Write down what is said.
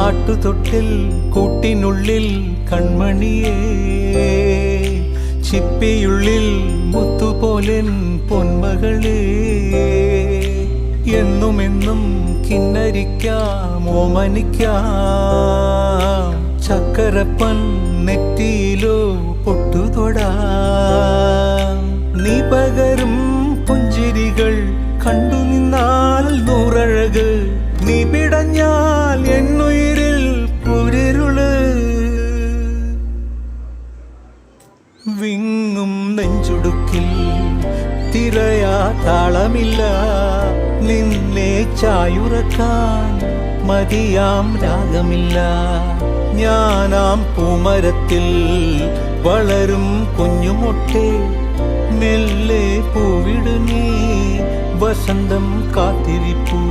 ആട്ടുതൊട്ടിൽ കൂട്ടിനുള്ളിൽ കൺമണിയേ, ചിപ്പിയുള്ളിൽ മുത്തുപോലെൻ പൊന്മകളേ, എന്നുമെന്നും കിന്നരിക്കാം ഓമനിക്കാം, ചക്കരപ്പൻ നെറ്റിയിലോ പൊട്ടുതൊടാം. നീ പകരും പുഞ്ചിരികൾ കണ്ടു നിന്നാൽ നൂറഴക്, നീ പിടഞ്ഞാൽ എന്നുയിരിൽ കുരിരുള്. വിങ്ങും നെഞ്ചുടുക്കിൽ തിരയാ താളമില്ല, നിന്നെ ചായുറക്കാൻ മതിയാം രാഗമില്ല. ഞാനാം പൂമരത്തിൽ വളരും കുഞ്ഞുമൊട്ടെ, മെല്ലെ പൂവിടു നീ വസന്തം കാത്തിരിപ്പൂ.